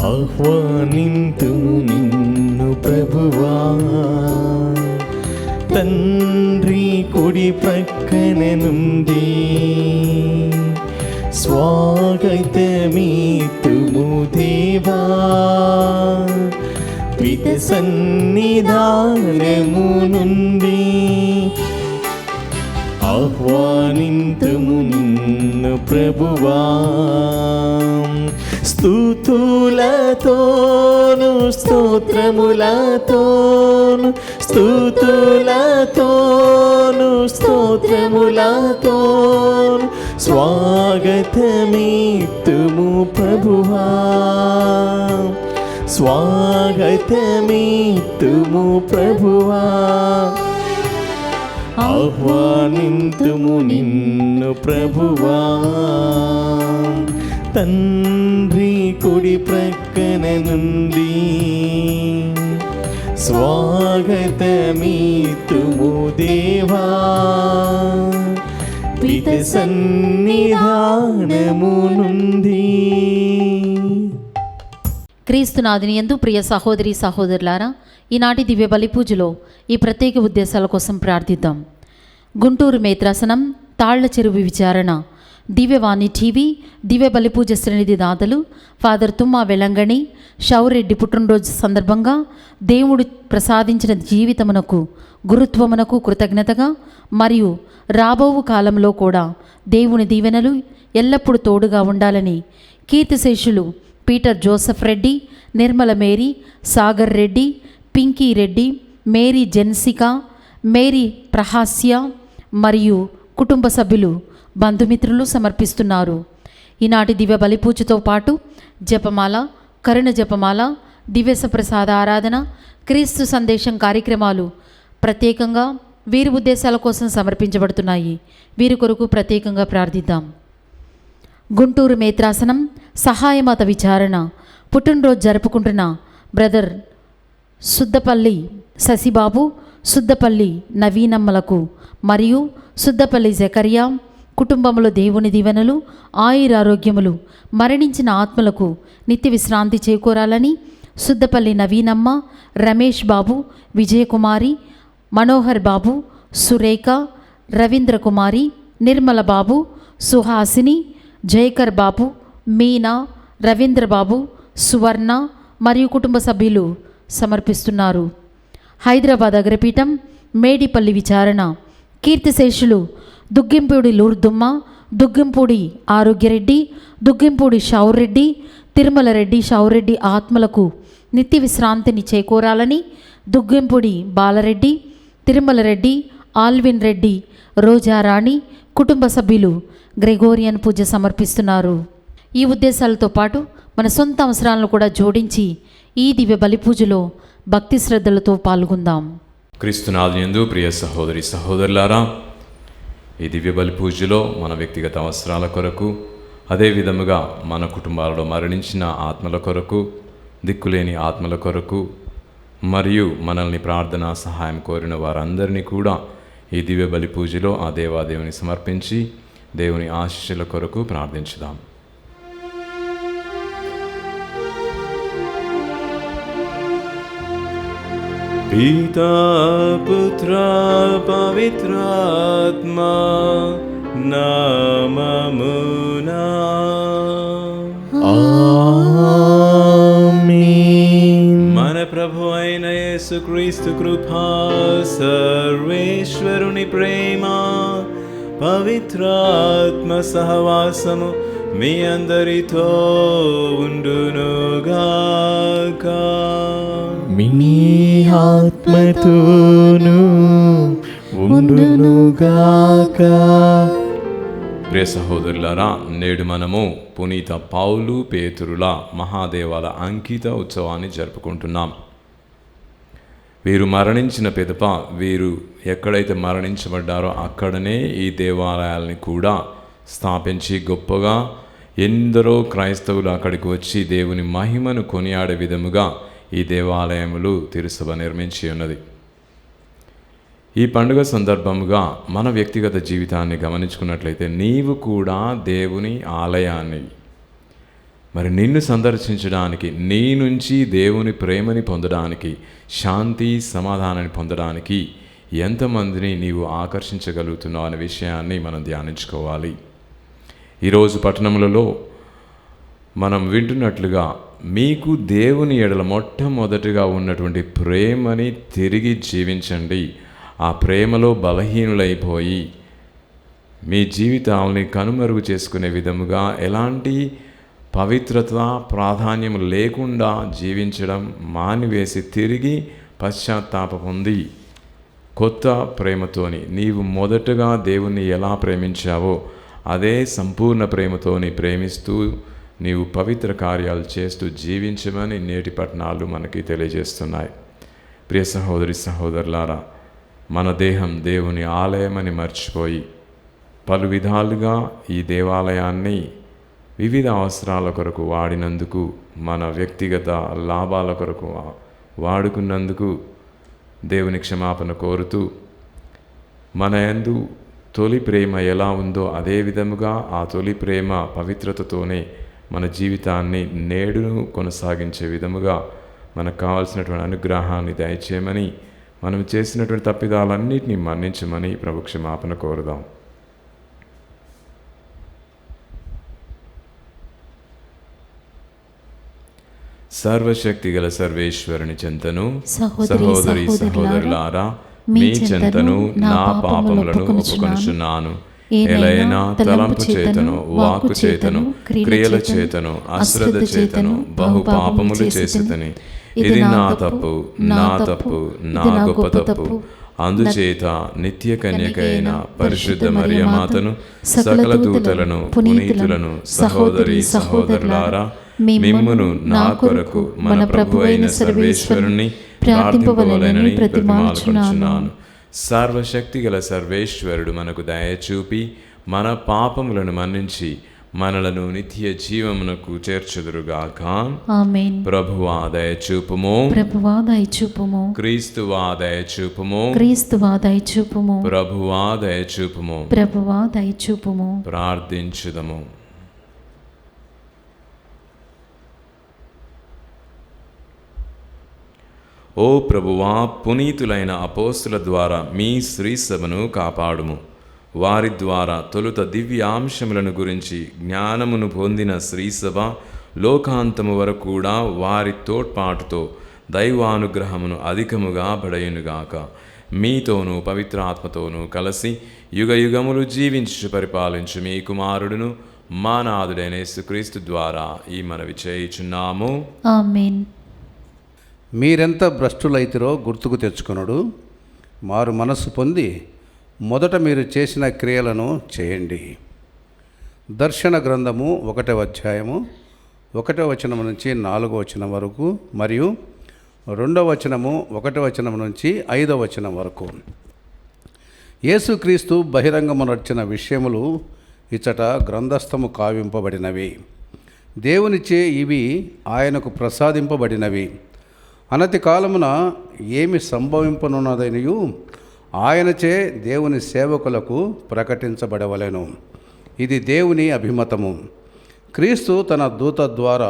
ఆహ్వానింతుము నిన్ను ప్రభువా, తండ్రి కుడి ప్రక్కన నుండి స్వాగతమీతుము దేవా, పిత సన్నిధానము నుండి ఆహ్వానింతుము నిన్ను ప్రభువా. స్తుతులతోను స్తోత్రములతోను, స్తుతులతోను స్తోత్రములతోను స్వాగతమీతుము ప్రభువా, స్వాగతమీతుము ప్రభువా. ఆహ్వానింతుము నిన్ను ప్రభువా, తండ్రి కుడి ప్రక్కన నుండి స్వాగతమీతుము దేవా, పిత సన్నిధానము నుండి. క్రీస్తునాథుని యందు ప్రియ సహోదరి సహోదరులారా, ఈనాటి దివ్య బలి పూజలో ఈ ప్రత్యేక ఉద్దేశాల కోసం ప్రార్థిద్దాం. గుంటూరు మేత్రాసనం తాళ్ల చెరువు విచారణ దివ్యవాణి టీవీ దివ్య బలి పూజ శ్రేణిధి దాతలు ఫాదర్ తుమ్మా వెలంగణి షౌరెడ్డి పుట్టినరోజు సందర్భంగా దేవుడు ప్రసాదించిన జీవితమునకు గురుత్వమునకు కృతజ్ఞతగా మరియు రాబోవు కాలంలో కూడా దేవుని దీవెనలు ఎల్లప్పుడూ తోడుగా ఉండాలని కీర్తిశేషులు Peter Joseph Reddy, Nirmala Mary, Sagar Reddy, Pinky Reddy, Mary Jessica, Mary Prahasya మరియు కుటుంబ సభ్యులు బంధుమిత్రులు సమర్పిస్తున్నారు. ఈనాటి దివ్య బలిపూజతో పాటు జపమాల, కరుణ జపమాల, దివ్య ప్రసాద ఆరాధన, క్రీస్తు సందేశం కార్యక్రమాలు ప్రత్యేకంగా వీరి ఉద్దేశాల కోసం సమర్పించబడుతున్నాయి. వీరి కొరకు ప్రత్యేకంగా ప్రార్థిద్దాం. గుంటూరు మేత్రాసనం సహాయమాత విచారణ పుట్టినరోజు జరుపుకుంటున్న బ్రదర్ సుద్దపల్లి శశిబాబు, సుద్దపల్లి నవీనమ్మలకు మరియు సుద్దపల్లి జకరియా కుటుంబంలో దేవుని దీవెనలు, ఆయురారోగ్యములు, మరణించిన ఆత్మలకు నిత్య విశ్రాంతి చేకూరాలని సుద్దపల్లి నవీనమ్మ, రమేష్ బాబు, విజయకుమారి, మనోహర్ బాబు, సురేఖ, రవీంద్ర కుమారి, నిర్మల బాబు, సుహాసిని, జయకర్ బాబు, మీనా, రవీంద్ర బాబు, సువర్ణ మరియు కుటుంబ సభ్యులు సమర్పిస్తున్నారు. హైదరాబాద్ అగ్రపీఠం మేడిపల్లి విచారణ కీర్తిశేషులు దుగ్గింపూడి లూర్దుమ్మ, దుగ్గింపూడి ఆరోగ్యరెడ్డి, దుగ్గింపూడి షౌరెడ్డి, తిరుమల రెడ్డి, షౌరెడ్డి ఆత్మలకు నిత్య విశ్రాంతిని చేకూరాలని దుగ్గింపూడి బాలరెడ్డి, తిరుమల రెడ్డి, ఆల్విన్ రెడ్డి, రోజారాణి కుటుంబ సభ్యులు గ్రెగోరియన్ పూజ సమర్పిస్తున్నారు. ఈ ఉద్దేశాలతో పాటు మన సొంత అవసరాలను కూడా జోడించి ఈ దివ్య బలి పూజలో భక్తి శ్రద్ధలతో పాల్గొందాం. క్రీస్తునాథుని యందు ప్రియ సహోదరి సహోదరులారా, ఈ దివ్య బలి పూజలో మన వ్యక్తిగత అవసరాల కొరకు, అదే విధముగా మన కుటుంబాలలో మరణించిన ఆత్మల కొరకు, దిక్కులేని ఆత్మల కొరకు మరియు మనల్ని ప్రార్థనా సహాయం కోరిన వారందరినీ కూడా ఈ దివ్య బలి పూజలో ఆ దేవాదేవుని సమర్పించి దేవుని ఆశీస్సుల కొరకు ప్రార్థించుదాం. పితా పుత్ర పవిత్రాత్మా నామమునా ఆమేన్. మన ప్రభు అయిన యేసుక్రీస్తు కృపా, సర్వేశ్వరుని ప్రేమ, పవిత్రాత్మ సహవాసము మీ అందరితో ఉండునుగాక. మీ ఆత్మతోను ఉండునుగాక. ప్రియ సహోదరులారా, నేడు మనము పునీత పౌలు పేతురుల మహాదేవాల అంకిత ఉత్సవాన్ని జరుపుకుంటున్నాం. వీరు మరణించిన పిదప వీరు ఎక్కడైతే మరణించబడ్డారో అక్కడనే ఈ దేవాలయాల్ని కూడా స్థాపించి గొప్పగా ఎందరో క్రైస్తవులు అక్కడికి వచ్చి దేవుని మహిమను కొనియాడే విధముగా ఈ దేవాలయములు తిరుసభ నిర్మించి ఉన్నది. ఈ పండుగ సందర్భముగా మన వ్యక్తిగత జీవితాన్ని గమనించుకున్నట్లయితే నీవు కూడా దేవుని ఆలయాన్ని, మరి నిన్ను సందర్శించడానికి, నీ నుంచి దేవుని ప్రేమని పొందడానికి, శాంతి సమాధానాన్ని పొందడానికి ఎంతమందిని నీవు ఆకర్షించగలుగుతున్నావు అనే విషయాన్ని మనం ధ్యానించుకోవాలి. ఈరోజు పట్టణములలో మనం వింటున్నట్లుగా మీకు దేవుని ఎడల మొట్టమొదటిగా ఉన్నటువంటి ప్రేమని తిరిగి జీవించండి. ఆ ప్రేమలో బలహీనులైపోయి మీ జీవితాలని కనుమరుగు చేసుకునే విధముగా ఎలాంటి పవిత్రత ప్రాధాన్యం లేకుండా జీవించడం మానివేసి తిరిగి పశ్చాత్తాప పొంది కొత్త ప్రేమతోని నీవు మొదటగా దేవుణ్ణి ఎలా ప్రేమించావో అదే సంపూర్ణ ప్రేమతోని ప్రేమిస్తూ నీవు పవిత్ర కార్యాలు చేస్తూ జీవించమని నేటి పట్టణాలు మనకి తెలియజేస్తున్నాయి. ప్రియ సహోదరి సహోదరులారా, మన దేహం దేవుని ఆలయమని మర్చిపోయి పలు విధాలుగా ఈ దేవాలయాన్ని వివిధ అవసరాల కొరకు వాడినందుకు, మన వ్యక్తిగత లాభాల కొరకు వాడుకున్నందుకు దేవుని క్షమాపణ కోరుతూ, మన యందు తొలి ప్రేమ ఎలా ఉందో అదే విధముగా ఆ తొలి ప్రేమ పవిత్రతతోనే మన జీవితాన్ని నేడును కొనసాగించే విధముగా మనకు కావాల్సినటువంటి అనుగ్రహాన్ని దయచేయమని, మనం చేసినటువంటి తప్పిదాలన్నింటినీ మన్నించమని ప్రభు క్షమాపణ కోరుదాం. సర్వశక్తి గల సర్వేశ్వరుని చెంతను సహోదరి సహోదరులారా, మీ చెంతను నా పాపములను ఒప్పుకొనుచున్నాను. ఎలైనా తలంపు చేతను, వాక్కు చేతను, క్రియల చేతను, అశ్రద్ధ చేతను బహు పాపములు చేసితిని. ఇది నా తప్పు, నా తప్పు, నా గొప్ప తప్పు. అందుచేత నిత్య కన్యకైన పరిశుద్ధ మరియమాతను, సకల దూతలను, పునీతులను, సహోదరి సహోదరులారా, మిమ్మును నా కొరకు మన ప్రభు అయిన సర్వేశ్వరుని ప్రార్థింపవలెనని ప్రతిమాలుకొనుచున్నాను. సర్వశక్తి గల సర్వేశ్వరుడు మనకు దయచూపి మన పాపములను మన్నించి మనలను నిత్య జీవమునకు చేర్చుదురుగాక. ఆమేన్. ప్రభువా దయచూపుము, ప్రభువా దయచూపుము. క్రీస్తువా దయచూపుము, క్రీస్తువా దయచూపుము. ప్రభువా దయచూపుము, ప్రభువా దయచూపుము. ప్రార్థించుదము. ఓ ప్రభువా, పునీతులైన అపోస్తుల ద్వారా మీ శ్రీసభను కాపాడుము. వారి ద్వారా తొలుత దివ్యాంశములను గురించి జ్ఞానమును పొందిన శ్రీసభ లోకాంతము వరకు కూడా వారి తోడ్పాటుతో దైవానుగ్రహమును అధికముగా బడయునుగాక. మీతోనూ పవిత్రాత్మతోనూ కలిసి యుగ యుగములు జీవించు పరిపాలించు మీ కుమారుడును మా నాథుడైన యేసుక్రీస్తు ద్వారా ఈ మనవి చేయుచున్నాము. ఆమేన్. మీరెంత భ్రష్టులైతిరో గుర్తుకు తెచ్చుకొనుడు. మారు మనస్సు పొంది మొదట మీరు చేసిన క్రియలను చేయండి. దర్శన గ్రంథము 1వ అధ్యాయము 1వ వచనం నుంచి 4వ వచనం వరకు మరియు 2వ వచనము 1వ వచనం నుంచి 5వ వచనం వరకు. యేసుక్రీస్తు బహిరంగమునర్చిన విషయములు ఇచ్చట గ్రంథస్థము కావింపబడినవి. దేవునిచే ఇవి ఆయనకు ప్రసాదింపబడినవి. అనతి కాలమున ఏమి సంభవింపనున్నదనియు ఆయనచే దేవుని సేవకులకు ప్రకటించబడవలెను. ఇది దేవుని అభిమతము. క్రీస్తు తన దూత ద్వారా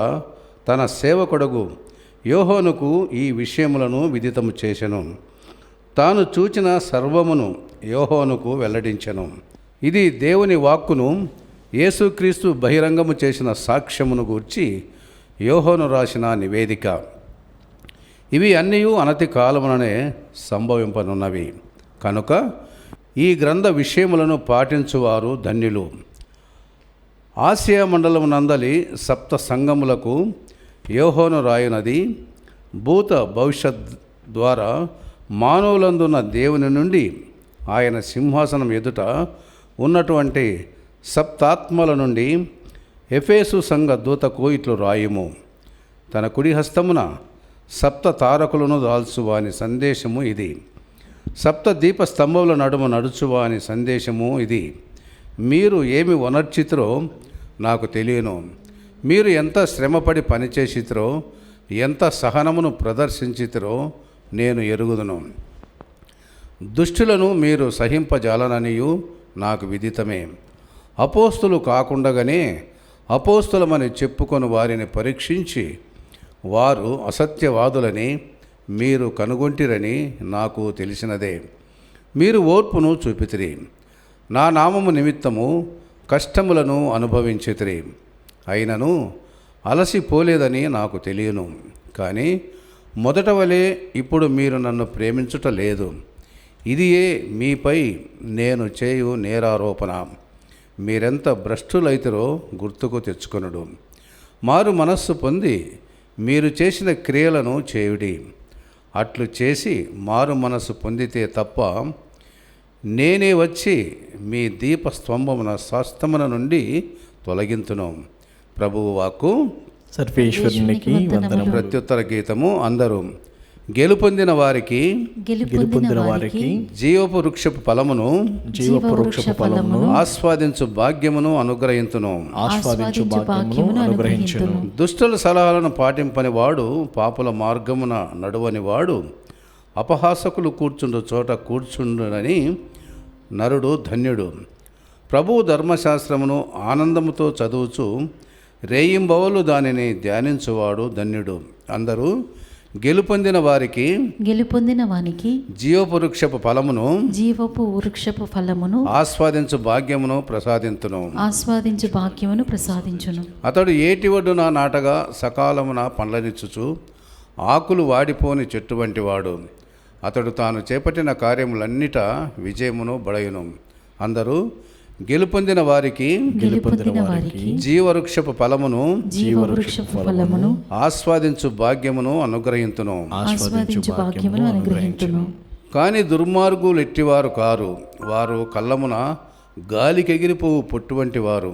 తన సేవకుడగు యోహానుకు ఈ విషయములను విదితము చేసెను. తాను చూచిన సర్వమును యోహానుకు వెల్లడించెను. ఇది దేవుని వాక్కును యేసుక్రీస్తు బహిరంగము చేసిన సాక్ష్యమును గూర్చి యోహాను రాసిన నివేదిక. ఇవి అన్నీ అనతి కాలముననే సంభవింపనున్నవి కనుక ఈ గ్రంథ విషయములను పాటించువారు ధన్యులు. ఆసియా మండలమునందలి 7 సంఘములకు యోహాను రాయునది భూత భవిష్యత్ ద్వారా మానవులందున్న దేవుని నుండి ఆయన సింహాసనం ఎదుట ఉన్నటువంటి 7 ఆత్మల నుండి ఎఫెసు సంఘ దూతకు ఇట్లు రాయుము. తన కుడి హస్తమున 7 తారకులను దాల్చువాని సందేశము ఇది. 7 దీప స్తంభముల నడుమ నడుచువాని సందేశము ఇది. మీరు ఏమి వనర్చితిరో నాకు తెలియను. మీరు ఎంత శ్రమపడి పనిచేసితిరో, ఎంత సహనమును ప్రదర్శించితిరో నేను ఎరుగుదును. దుష్టులను మీరు సహింపజాలననియు నాకు విదితమే. అపోస్తులు కాకుండగానే అపోస్తులమని చెప్పుకొని వారిని పరీక్షించి వారు అసత్యవాదులని మీరు కనుగొంటిరని నాకు తెలిసినదే. మీరు ఓర్పును చూపితిరి, నా నామము నిమిత్తము కష్టములను అనుభవించితిరి. అయినను అలసిపోలేదని నాకు తెలియను. కానీ మొదట వలె ఇప్పుడు మీరు నన్ను ప్రేమించుట లేదు. ఇదియే మీపై నేను చేయు నేరారోపణ. మీరెంత భ్రష్టులైతరో గుర్తుకు తెచ్చుకొనుడు. మారు మనస్సు పొంది మీరు చేసిన క్రియలను చేయుడి. అట్లు చేసి మారు మనస్సు పొందితే తప్ప నేనే వచ్చి మీ దీపస్తంభమున స్వాస్థమున నుండి తొలగింతును. ప్రభువు వాక్కు. సర్వేశ్వరునికి వందనములు. ప్రత్యుత్తర గీతము. అందరూ గెలుపొందిన వారికి జీవపు వృక్షపు ఫలమును ఆస్వాదించు భాగ్యమును అనుగ్రహించును. దుష్టుల సలహాలను పాటింపని వాడు, పాపుల మార్గమున నడువని వాడు, అపహాసకులు కూర్చుండు చోట కూర్చుండునని నరుడు ధన్యుడు. ప్రభువు ధర్మశాస్త్రమును ఆనందముతో చదువుచు రేయింబవలు దానిని ధ్యానించువాడు ధన్యుడు. అందరూ గెలుపొందిన వారికి జీవపు వృక్షపు ఫలమును ఆస్వాదించు భాగ్యమును ప్రసాదించును. అతడు ఏటి ఒడ్డున నాటగా సకాలమున పండ్లనిచ్చుచు ఆకులు వాడిపోని చెట్టు వంటి వాడు. అతడు తాను చేపట్టిన కార్యములన్నిట విజయమును బడయును. అందరూ గెలుపొందిన వారికి జీవవృక్షపు ఫలమును ఆస్వాదించు భాగ్యమును అనుగ్రహించును. కానీ దుర్మార్గులు ఎట్టివారు కారు, వారు కళ్ళమున గాలికెగిరిపోవు పొట్టు వంటి వారు.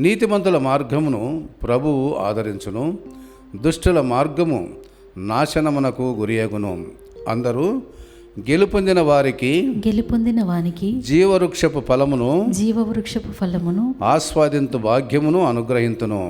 నీతిమంతుల మార్గమును ప్రభువు ఆదరించును, దుష్టుల మార్గము నాశనమునకు గురియగును. అందరూ గెలుపొందిన వారికి జీవవృక్షపు ఫలమును ఆస్వాదించు భాగ్యమును అనుగ్రహించును.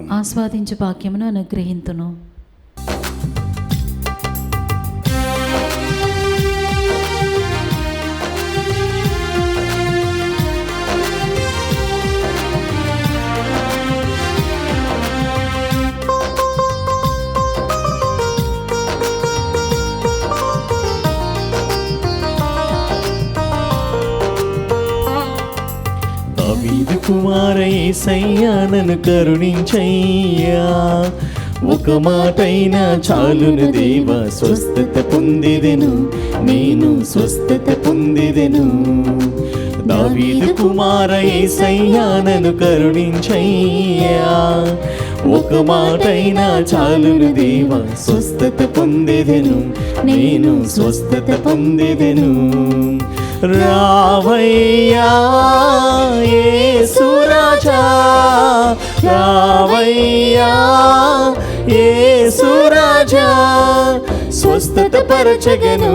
దావీదు కుమార యేసయ్యా నన్ను కరుణించయ్యా, ఒక మాటైనా చాలును దేవా, స్వస్థత పొందిదెను నేను స్వస్థత పొందిదెను. దావీదు కుమార యేసయ్యా నన్ను కరుణించయ్యా, ఒక మాటైనా చాలును దేవా, స్వస్థత పొందిదెను నేను స్వస్థత పొందిదెను. రావయ్యా యేసు రాజా, రావయ్యా యేసు రాజా, స్వస్థత పరచగను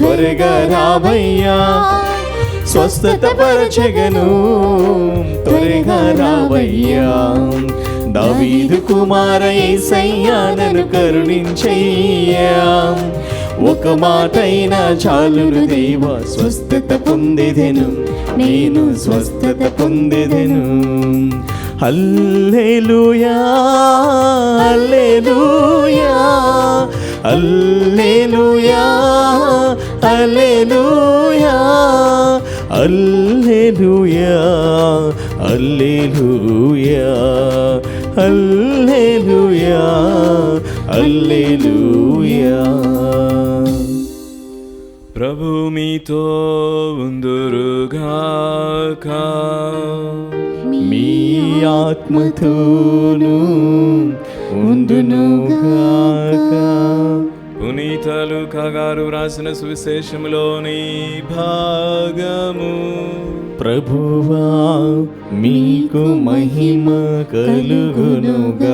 త్వరగా రావయ్యా, స్వస్థత పరచగను త్వరగా రావయ్యా. దావీదు కుమార యేసయ్యా నన్ను కరుణించయ్యా, ఒక మాటైనా చాలును దేవా, స్వస్థత పొందిదెను నేను స్వస్థత పొందిదెను. హల్లెలూయా హల్లెలూయా హల్లెలూయా హల్లెలూయా హల్లెలూయా హల్లెలూయా హల్లెలూయా హల్లెలూయా. ప్రభు మీతో ఉందురుగాక, మీ ఆత్మతోను ఉండునుగాక. పునీత లూకా గారు రాసిన సువిశేషములోని భాగము. ప్రభువా మీకు మహిమ కలుగునుగాక.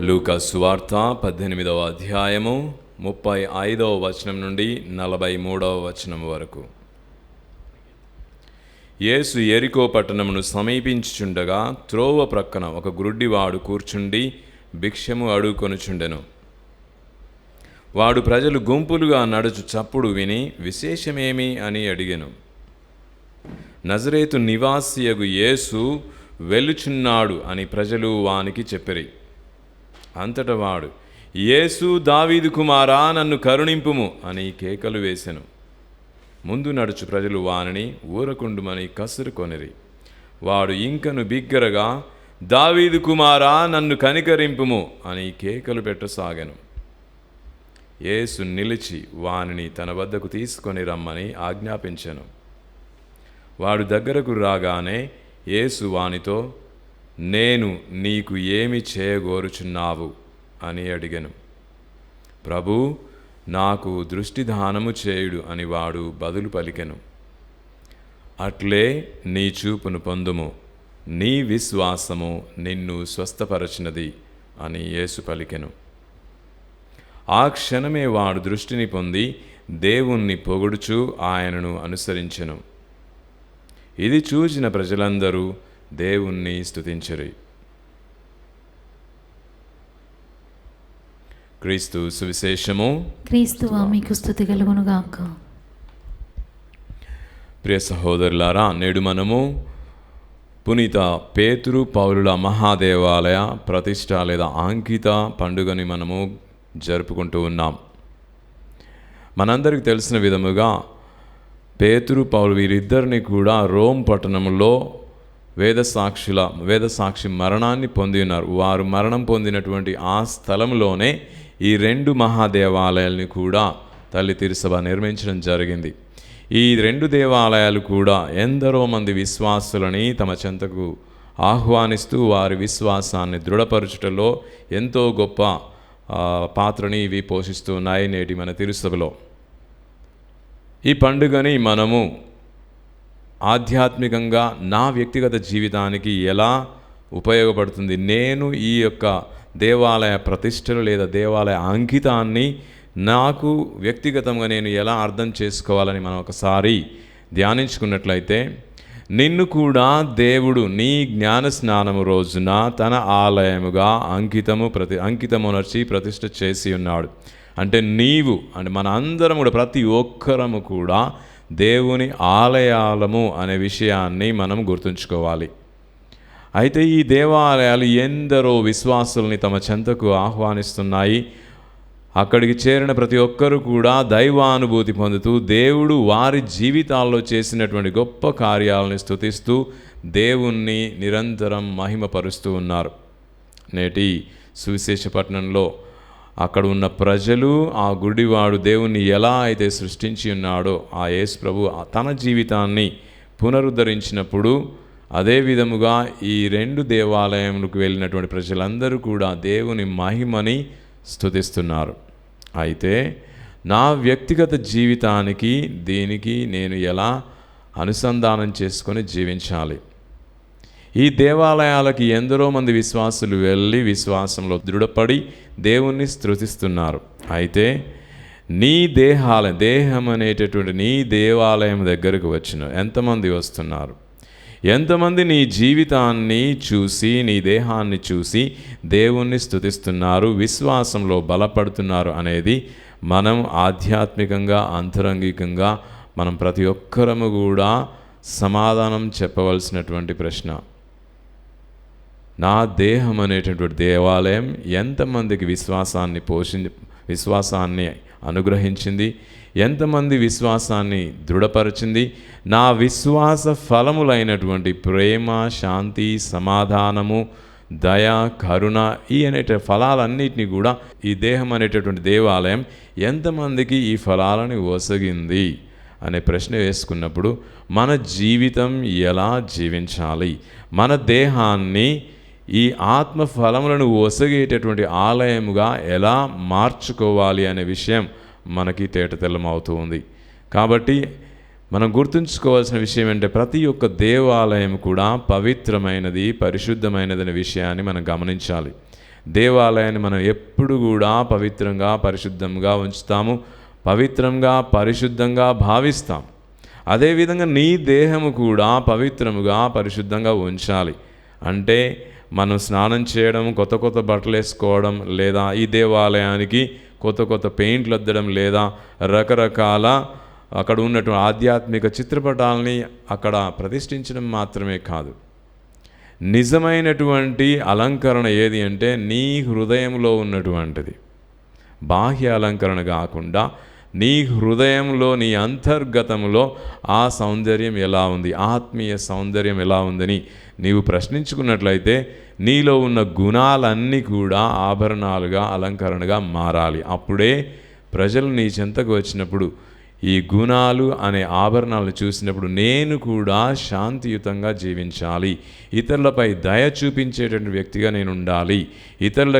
లూకా సువార్త 18వ అధ్యాయము 35వ వచనం నుండి 43వ వచనం వరకు. యేసు యెరికో పట్టణమును సమీపించుచుండగా త్రోవ ప్రక్కన ఒక గురుడ్డివాడు కూర్చుండి భిక్షము అడుగుకొనుచుండెను. వాడు ప్రజలు గుంపులుగా నడుచు చప్పుడు విని విశేషమేమి అని అడిగెను. నజరేతు నివాసియగు యేసు వెలుచున్నాడు అని ప్రజలు వానికి చెప్పిరి. అంతట వాడు, యేసు దావీదు కుమారా, నన్ను కరుణింపుము అని కేకలు వేసెను. ముందు నడుచు ప్రజలు వానిని ఊరకుండుమని కసురుకొనిరి. వాడు ఇంకను బిగ్గరగా, దావీదు కుమారా, నన్ను కనికరింపుము అని కేకలు పెట్టసాగెను. యేసు నిలిచి వానిని తన వద్దకు తీసుకొని రమ్మని ఆజ్ఞాపించెను. వాడు దగ్గరకు రాగానే యేసు వానితో, నేను నీకు ఏమి చేయగోరుచున్నావు అని అడిగెను. ప్రభూ, నాకు దృష్టిదానము చేయుడు అని వాడు బదులు పలికెను. అట్లే నీ చూపును పొందుము, నీ విశ్వాసము నిన్ను స్వస్థపరచినది అని యేసు పలికెను. ఆ క్షణమే వాడు దృష్టిని పొంది దేవుణ్ణి పొగుడుచు ఆయనను అనుసరించెను. ఇది చూసిన ప్రజలందరూ దేవుణ్ణి స్తుతించిరి. క్రీస్తు సువిశేషము. క్రీస్తువా మీకు స్తుతి కలుగునుగాక. ప్రియ సహోదరులారా, నేడు మనము పునీత పేతురు పౌలుల మహాదేవాలయ ప్రతిష్ట లేదా అంకిత పండుగని మనము జరుపుకుంటూ ఉన్నాం. మనందరికీ తెలిసిన విధముగా పేతురు పౌలు వీరిద్దరిని కూడా రోమ్ పట్టణంలో వేదసాక్షి మరణాన్ని పొంది ఉన్నారు. వారు మరణం పొందినటువంటి ఆ స్థలంలోనే ఈ 2 మహాదేవాలయాల్ని కూడా తల్లి తిరుసభ నిర్మించడం జరిగింది. ఈ 2 దేవాలయాలు కూడా ఎందరో మంది విశ్వాసులని తమ చెంతకు ఆహ్వానిస్తూ వారి విశ్వాసాన్ని దృఢపరచుటలో ఎంతో గొప్ప పాత్రని ఇవి పోషిస్తూ ఉన్నాయి నేటి మన తిరుసభలో. ఈ పండుగని మనము ఆధ్యాత్మికంగా నా వ్యక్తిగత జీవితానికి ఎలా ఉపయోగపడుతుంది, నేను ఈ యొక్క దేవాలయ ప్రతిష్టలు లేదా దేవాలయ అంకితాన్ని నాకు వ్యక్తిగతంగా నేను ఎలా అర్థం చేసుకోవాలని మనం ఒకసారి ధ్యానించుకున్నట్లయితే, నిన్ను కూడా దేవుడు నీ జ్ఞాన స్నానము రోజున తన ఆలయముగా అంకితమునర్చి ప్రతిష్ఠ చేసి ఉన్నాడు. అంటే నీవు అంటే మన అందరం కూడా ప్రతి ఒక్కరము కూడా దేవుని ఆలయాలము అనే విషయాన్ని మనం గుర్తుంచుకోవాలి. అయితే ఈ దేవాలయాలు ఎందరో విశ్వాసుల్ని తమ చెంతకు ఆహ్వానిస్తున్నాయి. అక్కడికి చేరిన ప్రతి ఒక్కరూ కూడా దైవానుభూతి పొందుతూ దేవుడు వారి జీవితాల్లో చేసినటువంటి గొప్ప కార్యాలను స్తుతిస్తూ దేవుణ్ణి నిరంతరం మహిమపరుస్తూ ఉన్నారు. నేటి సువిశేష పట్టణంలో అక్కడ ఉన్న ప్రజలు ఆ గుడివాడు దేవుణ్ణి ఎలా అయితే సృష్టించి ఉన్నాడో ఆ యేసు ప్రభు తన జీవితాన్ని పునరుద్ధరించినప్పుడు అదే విధముగా ఈ 2 దేవాలయములకు వెళ్ళినటువంటి ప్రజలందరూ కూడా దేవుని మహిమని స్తుతిస్తున్నారు. అయితే నా వ్యక్తిగత జీవితానికి దీనికి నేను ఎలా అనుసంధానం చేసుకొని జీవించాలి? ఈ దేవాలయాలకి ఎందరో మంది విశ్వాసులు వెళ్ళి విశ్వాసంలో దృఢపడి దేవుణ్ణి స్తుతిస్తున్నారు. అయితే నీ దేహం అనేటటువంటి నీ దేవాలయం దగ్గరకు వచ్చిన ఎంతమంది వస్తున్నారు? ఎంతమంది నీ జీవితాన్ని చూసి నీ దేహాన్ని చూసి దేవుణ్ణి స్తుతిస్తున్నారు, విశ్వాసంలో బలపడుతున్నారు అనేది మనం ఆధ్యాత్మికంగా అంతరంగికంగా మనం ప్రతి ఒక్కరము కూడా సమాధానం చెప్పవలసినటువంటి ప్రశ్న. నా దేహం అనేటటువంటి దేవాలయం ఎంతమందికి విశ్వాసాన్ని అనుగ్రహించింది, ఎంతమంది విశ్వాసాన్ని దృఢపరిచింది? నా విశ్వాస ఫలములైనటువంటి ప్రేమ, శాంతి, సమాధానము, దయ, కరుణ ఈ అనేట ఫలాలన్నిటినీ కూడా ఈ దేహం అనేటటువంటి దేవాలయం ఎంతమందికి ఈ ఫలాలను ఒసగింది అనే ప్రశ్న వేసుకున్నప్పుడు మన జీవితం ఎలా జీవించాలి, మన దేహాన్ని ఈ ఆత్మ ఫలములను ఒసగేటటువంటి ఆలయముగా ఎలా మార్చుకోవాలి అనే విషయం మనకి తేటతెల్లమవుతూ ఉంది. కాబట్టి మనం గుర్తుంచుకోవాల్సిన విషయం ఏంటంటే ప్రతి ఒక్క దేవాలయం కూడా పవిత్రమైనది, పరిశుద్ధమైనది అనే విషయాన్ని మనం గమనించాలి. దేవాలయాన్ని మనం ఎప్పుడు కూడా పవిత్రంగా, పరిశుద్ధంగా ఉంచుతాము, పవిత్రంగా, పరిశుద్ధంగా భావిస్తాం. అదేవిధంగా నీ దేహము కూడా పవిత్రముగా, పరిశుద్ధంగా ఉంచాలి. అంటే మనం స్నానం చేయడం, కొత్త కొత్త బట్టలు వేసుకోవడం, లేదా ఈ దేవాలయానికి కొత్త కొత్త పెయింట్లు అద్దడం, లేదా రకరకాల అక్కడ ఉన్నటువంటి ఆధ్యాత్మిక చిత్రపటాలని అక్కడ ప్రతిష్ఠించడం మాత్రమే కాదు, నిజమైనటువంటి అలంకరణ ఏది అంటే నీ హృదయంలో ఉన్నటువంటిది. బాహ్య అలంకరణ కాకుండా నీ హృదయంలో, నీ అంతర్గతంలో ఆ సౌందర్యం ఎలా ఉంది, ఆత్మీయ సౌందర్యం ఎలా ఉందని నీవు ప్రశ్నించుకున్నట్లయితే నీలో ఉన్న గుణాలన్నీ కూడా ఆభరణాలుగా, అలంకరణగా మారాలి. అప్పుడే ప్రజలు నీ చెంతకు వచ్చినప్పుడు ఈ గుణాలు అనే ఆభరణాలను చూసినప్పుడు నేను కూడా శాంతియుతంగా జీవించాలి, ఇతరులపై దయ చూపించేటువంటి వ్యక్తిగా నేను ఉండాలి, ఇతరుల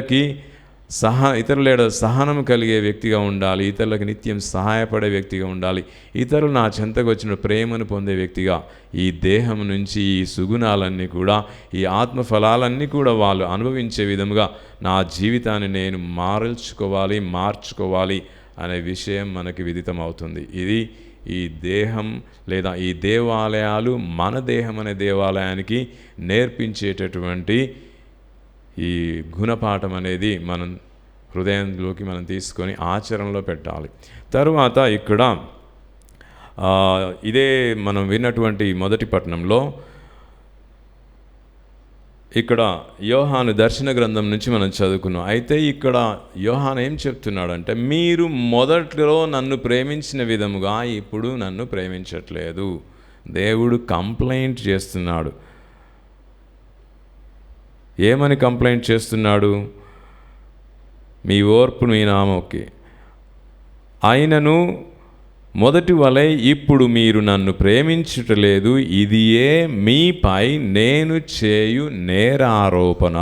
సహనం కలిగే వ్యక్తిగా ఉండాలి, ఇతరులకు నిత్యం సహాయపడే వ్యక్తిగా ఉండాలి, ఇతరులు నా చెంతకు వచ్చిన ప్రేమను పొందే వ్యక్తిగా, ఈ దేహం నుంచి ఈ సుగుణాలన్నీ కూడా, ఈ ఆత్మఫలాలన్నీ కూడా వాళ్ళు అనుభవించే విధముగా నా జీవితాన్ని నేను మార్చుకోవాలి అనే విషయం మనకి విదితం అవుతుంది. ఇది ఈ దేహం లేదా ఈ దేవాలయాలు మన దేహం అనే దేవాలయానికి నేర్పించేటటువంటి ఈ గుణపాఠం అనేది మనం హృదయంలోకి మనం తీసుకొని ఆచరణలో పెట్టాలి. తరువాత ఇక్కడ ఇదే మనం విన్నటువంటి మొదటి పట్టణంలో ఇక్కడ యోహాను దర్శన గ్రంథం నుంచి మనం చదువుకున్నాం. అయితే ఇక్కడ యోహాను ఏం చెప్తున్నాడంటే, మీరు మొదట్లో నన్ను ప్రేమించిన విధముగా ఇప్పుడు నన్ను ప్రేమించట్లేదు. దేవుడు కంప్లైంట్ చేస్తున్నాడు. ఏమని కంప్లైంట్ చేస్తున్నాడు? మీ ఓర్పు మీ నామోకే, అయినను మొదటి వలె ఇప్పుడు మీరు నన్ను ప్రేమించుటలేదు, ఇదియే మీపై నేను చేయు నేరారోపణ.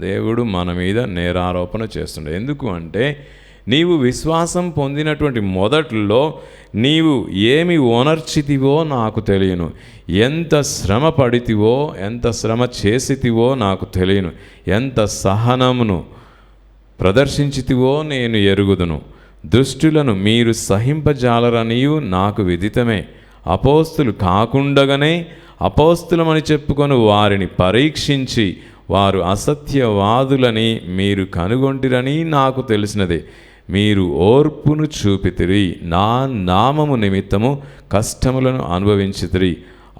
దేవుడు మన మీద నేరారోపణ చేస్తున్నాడు. ఎందుకు అంటే, నీవు విశ్వాసం పొందినటువంటి మొదట్లో నీవు ఏమి ఓనర్చితివో నాకు తెలియను, ఎంత శ్రమ పడితివో, ఎంత శ్రమ చేసితివో నాకు తెలియను, ఎంత సహనమును ప్రదర్శించితివో నేను ఎరుగుదును. దుష్టులను మీరు సహింపజాలరనియు నాకు విదితమే. అపోస్తులు కాకుండగానే అపోస్తులమని చెప్పుకొని వారిని పరీక్షించి వారు అసత్యవాదులని మీరు కనుగొంటిరని నాకు తెలిసినదే. మీరు ఓర్పును చూపితిరి, నా నామము నిమిత్తము కష్టములను అనుభవించితిరి,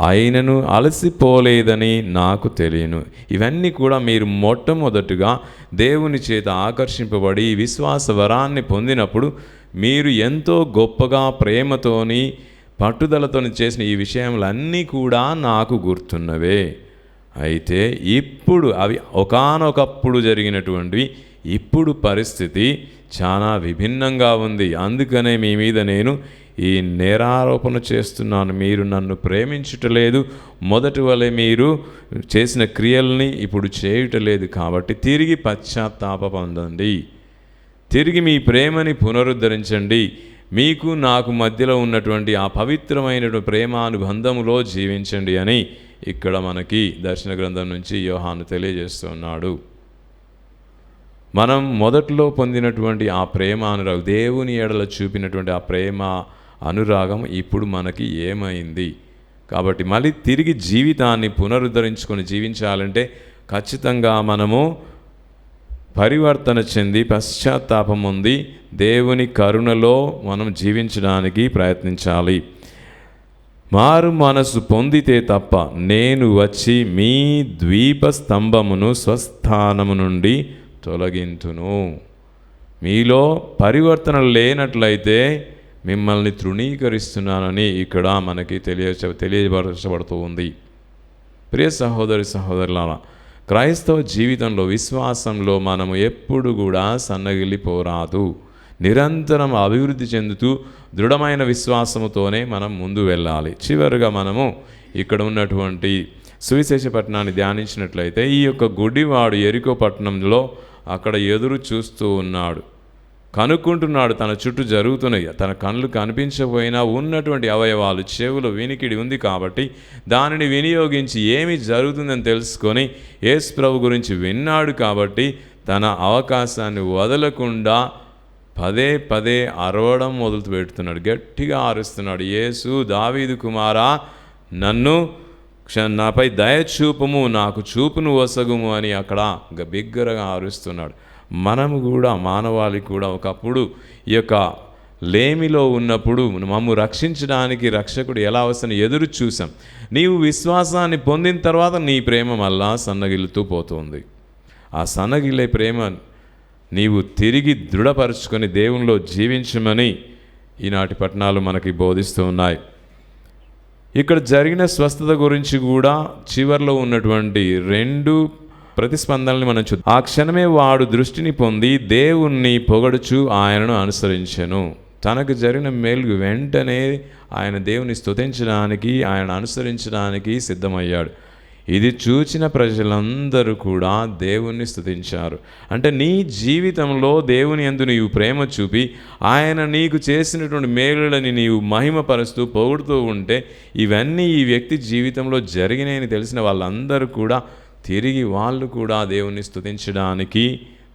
అయినను అలసిపోలేదని నాకు తెలియను. ఇవన్నీ కూడా మీరు మొట్టమొదటిగా దేవుని చేత ఆకర్షింపబడి విశ్వాస వరాన్ని పొందినప్పుడు మీరు ఎంతో గొప్పగా ప్రేమతోని పట్టుదలతో చేసిన ఈ విషయములన్నీ కూడా నాకు గుర్తున్నవే. అయితే ఇప్పుడు అవి ఒకానొకప్పుడు జరిగినటువంటివి, ఇప్పుడు పరిస్థితి చాలా విభిన్నంగా ఉంది. అందుకనే మీ మీద నేను ఈ నేరారోపణ చేస్తున్నాను. మీరు నన్ను ప్రేమించుటలేదు, మొదటి వలె మీరు చేసిన క్రియల్ని ఇప్పుడు చేయుటలేదు. కాబట్టి తిరిగి పశ్చాత్తాప పొందండి, తిరిగి మీ ప్రేమని పునరుద్ధరించండి, మీకు నాకు మధ్యలో ఉన్నటువంటి ఆ పవిత్రమైన ప్రేమానుబంధములో జీవించండి అని ఇక్కడ మనకి దర్శన గ్రంథం నుంచి యోహాను తెలియజేస్తున్నాడు. మనం మొదట్లో పొందినటువంటి ఆ ప్రేమ అనురాగం, దేవుని ఎడల చూపినటువంటి ఆ ప్రేమ అనురాగం ఇప్పుడు మనకి ఏమైంది? కాబట్టి మళ్ళీ తిరిగి జీవితాన్ని పునరుద్ధరించుకొని జీవించాలంటే ఖచ్చితంగా మనము పరివర్తన చెంది పశ్చాత్తాపం ఉంది దేవుని కరుణలో మనం జీవించడానికి ప్రయత్నించాలి. మారు మనసు పొందితే తప్ప నేను వచ్చి మీ ద్వీప స్తంభమును స్వస్థానము నుండి తొలగింతును. మీలో పరివర్తన లేనట్లయితే మిమ్మల్ని తృణీకరిస్తున్నానని ఇక్కడ మనకి తెలియపరచబడుతూ ఉంది. ప్రియ సహోదరి సహోదరులారా, క్రైస్తవ జీవితంలో విశ్వాసంలో మనము ఎప్పుడు కూడా సన్నగిల్లిపోరాదు. నిరంతరం అభివృద్ధి చెందుతూ దృఢమైన విశ్వాసముతోనే మనం ముందు వెళ్ళాలి. చివరిగా మనము ఇక్కడ ఉన్నటువంటి సువిశేష పట్టణాన్ని ధ్యానించినట్లయితే, ఈ యొక్క గుడ్డివాడు యెరికో పట్టణంలో అక్కడ ఎదురు చూస్తూ ఉన్నాడు, కనుక్కుంటున్నాడు తన చుట్టూ జరుగుతున్నాయి. తన కళ్ళు కనిపించకపోయినా ఉన్నటువంటి అవయవాలు, చెవులు, వినికిడి ఉంది కాబట్టి దానిని వినియోగించి ఏమి జరుగుతుందని తెలుసుకొని యేసు ప్రభు గురించి విన్నాడు కాబట్టి తన అవకాశాన్ని వదలకుండా పదే పదే అరవడం మొదలు పెడుతున్నాడు, గట్టిగా అరుస్తున్నాడు, యేసు దావీదు కుమారా, నాపై దయచూపము, నాకు చూపును వసగుము అని అక్కడ బిగ్గరగా అరుస్తున్నాడు. మనము కూడా, మానవాళి కూడా ఒకప్పుడు ఈ యొక్క లేమిలో ఉన్నప్పుడు మమ్ము రక్షించడానికి రక్షకుడు ఎలా వస్తానో ఎదురు చూసాం. నీవు విశ్వాసాన్ని పొందిన తర్వాత నీ ప్రేమ మళ్ళా సన్నగిల్లుతూ పోతుంది. ఆ సన్నగిల్లే ప్రేమ నీవు తిరిగి దృఢపరుచుకొని దేవునిలో జీవించమని ఈనాటి పట్టణాలు మనకి బోధిస్తూ ఉన్నాయి. ఇక్కడ జరిగిన స్వస్థత గురించి కూడా చివర్లో ఉన్నటువంటి 2 ప్రతిస్పందనల్ని మనం చూద్దాం. ఆ క్షణమే వాడు దృష్టిని పొంది దేవుణ్ణి పొగడుచు ఆయనను అనుసరించెను. తనకు జరిగిన మేలు వెంటనే ఆయన దేవుని స్తుతించడానికి, ఆయన అనుసరించడానికి సిద్ధమయ్యాడు. ఇది చూచిన ప్రజలందరూ కూడా దేవుణ్ణి స్తుతించారు. అంటే నీ జీవితంలో దేవుని యందు నీవు ప్రేమ చూపి ఆయన నీకు చేసినటువంటి మేలులని నీవు మహిమపరుస్తూ పొగుడుతూ ఉంటే ఇవన్నీ ఈ వ్యక్తి జీవితంలో జరిగినాయని తెలిసిన వాళ్ళందరూ కూడా తిరిగి వాళ్ళు కూడా దేవుణ్ణి స్తుతించడానికి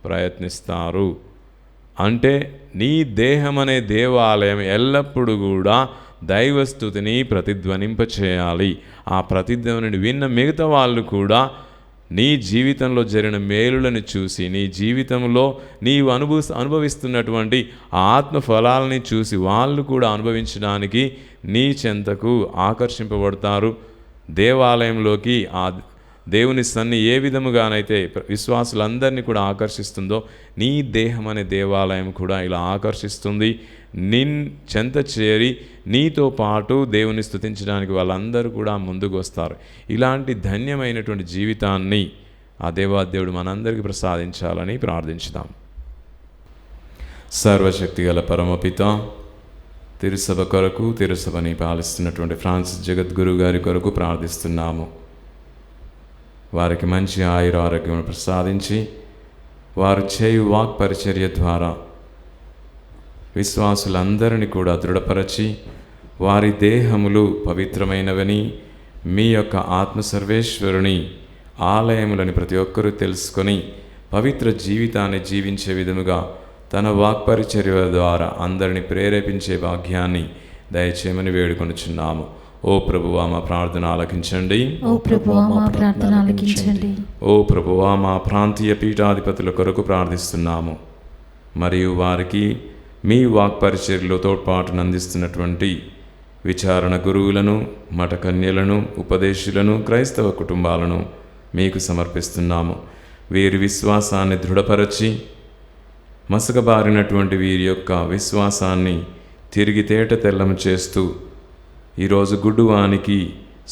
ప్రయత్నిస్తారు. అంటే నీ దేహం అనే దేవాలయం ఎల్లప్పుడూ కూడా దైవస్తుతిని ప్రతిధ్వనింపచేయాలి. ఆ ప్రతిధ్వనిని విన్న మిగతా వాళ్ళు కూడా నీ జీవితంలో జరిగిన మేలులను చూసి, నీ జీవితంలో నీవు అనుభవిస్తున్నటువంటి ఆత్మ ఫలాలని చూసి వాళ్ళు కూడా అనుభవించడానికి నీ చెంతకు ఆకర్షింపబడతారు. దేవాలయంలోకి ఆ దేవుని సన్ని ఏ విధముగానైతే విశ్వాసులందరినీ కూడా ఆకర్షిస్తుందో నీ దేహం అనే దేవాలయం కూడా ఇలా ఆకర్షిస్తుంది. చెంత చేరి నీతో పాటు దేవుని స్తుతించడానికి వాళ్ళందరూ కూడా ముందుకు వస్తారు. ఇలాంటి ధన్యమైనటువంటి జీవితాన్ని ఆ దేవాదేవుడు మనందరికీ ప్రసాదించాలని ప్రార్థించుదాం. సర్వశక్తిగల పరమపిత, తిరుసభ కొరకు, తిరుసభని పాలిస్తున్నటువంటి ఫ్రాన్సిస్ జగద్గురు గారి కొరకు ప్రార్థిస్తున్నాము. వారికి మంచి ఆయురారోగ్యం ప్రసాదించి వారు చేయు వాక్ పరిచర్య ద్వారా విశ్వాసులందరినీ కూడా దృఢపరచి వారి దేహములు పవిత్రమైనవని, మీ యొక్క ఆత్మసర్వేశ్వరుని ఆలయములని ప్రతి ఒక్కరూ తెలుసుకొని పవిత్ర జీవితాన్ని జీవించే విధముగా తన వాక్పరిచర్య ద్వారా అందరిని ప్రేరేపించే భాగ్యాన్ని దయచేయమని వేడుకొనుచున్నాము. ఓ ప్రభువా మా ప్రార్థన ఆలకించండి. ఓ ప్రభువా మా ప్రార్థన ఆలకించండి. ఓ ప్రభువా మా ప్రాంతీయ పీఠాధిపతుల కొరకు ప్రార్థిస్తున్నాము. మరియు వారికి మీ వాక్పరిచర్యలో తోడ్పాటును అందిస్తున్నటువంటి విచారణ గురువులను, మఠకన్యలను, ఉపదేశులను, క్రైస్తవ కుటుంబాలను మీకు సమర్పిస్తున్నాము. వీరి విశ్వాసాన్ని దృఢపరచి మసకబారినటువంటి వీరి యొక్క విశ్వాసాన్ని తిరిగి తేట తెల్లము చేస్తూ ఈరోజు గుడ్డువానికి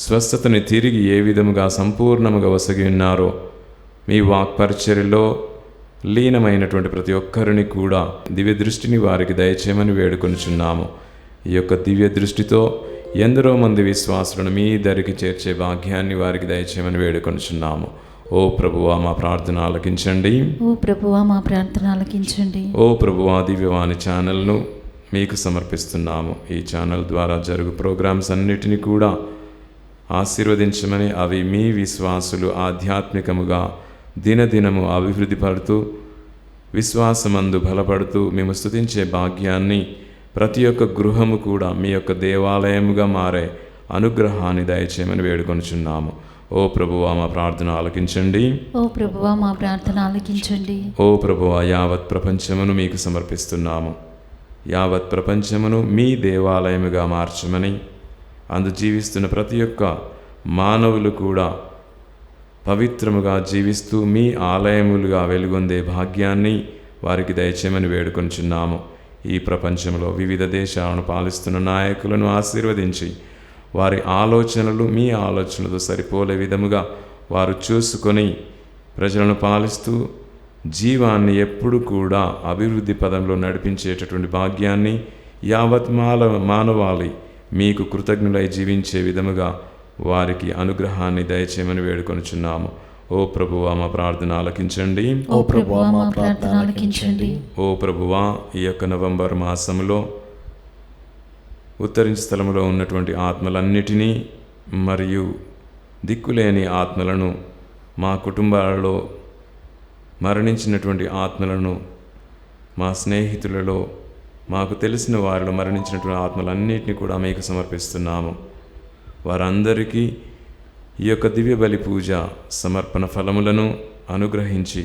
స్వస్థతని తిరిగి ఏ విధముగా సంపూర్ణముగా వసగి ఉన్నారో మీ వాక్పరిచర్యలో లీనమైనటువంటి ప్రతి ఒక్కరిని కూడా దివ్య దృష్టిని వారికి దయచేయమని వేడుకొనుచున్నాము. ఈ యొక్క దివ్య దృష్టితో ఎందరో మంది విశ్వాసులను మీ దరికి చేర్చే భాగ్యాన్ని వారికి దయచేయమని వేడుకొనుచున్నాము. ఓ ప్రభువా మా ప్రార్థన ఆలకించండి. ఓ ప్రభువా మా ప్రార్థన ఆలకించండి. ఓ ప్రభువా దివ్యవాణి ఛానల్ను మీకు సమర్పిస్తున్నాము. ఈ ఛానల్ ద్వారా జరుగు ప్రోగ్రామ్స్ అన్నిటినీ కూడా ఆశీర్వదించమని, అవి మీ విశ్వాసులు ఆధ్యాత్మికముగా దినదినము అభివృద్ధి పడుతూ విశ్వాసమందు బలపడుతూ మేము స్తుతించే భాగ్యాన్ని ప్రతి ఒక్క గృహము కూడా మీ యొక్క దేవాలయముగా మారే అనుగ్రహాన్ని దయచేయమని వేడుకొనుచున్నాము. ఓ ప్రభువా మా ప్రార్థన ఆలకించండి. ఓ ప్రభువా మా ప్రార్థన ఆలకించండి. ఓ ప్రభువా యావత్ ప్రపంచమును మీకు సమర్పిస్తున్నాము. యావత్ ప్రపంచమును మీ దేవాలయముగా మార్చమని, అందు జీవిస్తున్న ప్రతి ఒక్క మానవులు కూడా పవిత్రముగా జీవిస్తూ మీ ఆలయములుగా వెలుగొందే భాగ్యాన్ని వారికి దయచేయమని వేడుకొంచున్నాము. ఈ ప్రపంచంలో వివిధ దేశాలను పాలిస్తున్న నాయకులను ఆశీర్వదించి వారి ఆలోచనలు మీ ఆలోచనలతో సరిపోలే విధముగా వారు చూసుకొని ప్రజలను పాలిస్తూ జీవాన్ని ఎప్పుడు కూడా అభివృద్ధి పదంలో నడిపించేటటువంటి భాగ్యాన్ని యావత్ మానవాళి మీకు కృతజ్ఞులై జీవించే విధముగా వారికి అనుగ్రహాన్ని దయచేయమని వేడుకొనుచున్నాము. ఓ ప్రభువా మా ప్రార్థన ఆలకించండి. ఓ ప్రభువా మా ప్రార్థన ఆలకించండి. ఓ ప్రభువా ఈ యొక్క నవంబర్ మాసంలో ఉత్తరించ స్థలంలో ఉన్నటువంటి ఆత్మలన్నిటినీ మరియు దిక్కులేని ఆత్మలను, మా కుటుంబాలలో మరణించినటువంటి ఆత్మలను, మా స్నేహితులలో మాకు తెలిసిన వారిలో మరణించినటువంటి ఆత్మలన్నిటినీ కూడా మీకు సమర్పిస్తున్నాము. వారందరికీ ఈ యొక్క దివ్య బలి పూజ సమర్పణ ఫలములను అనుగ్రహించి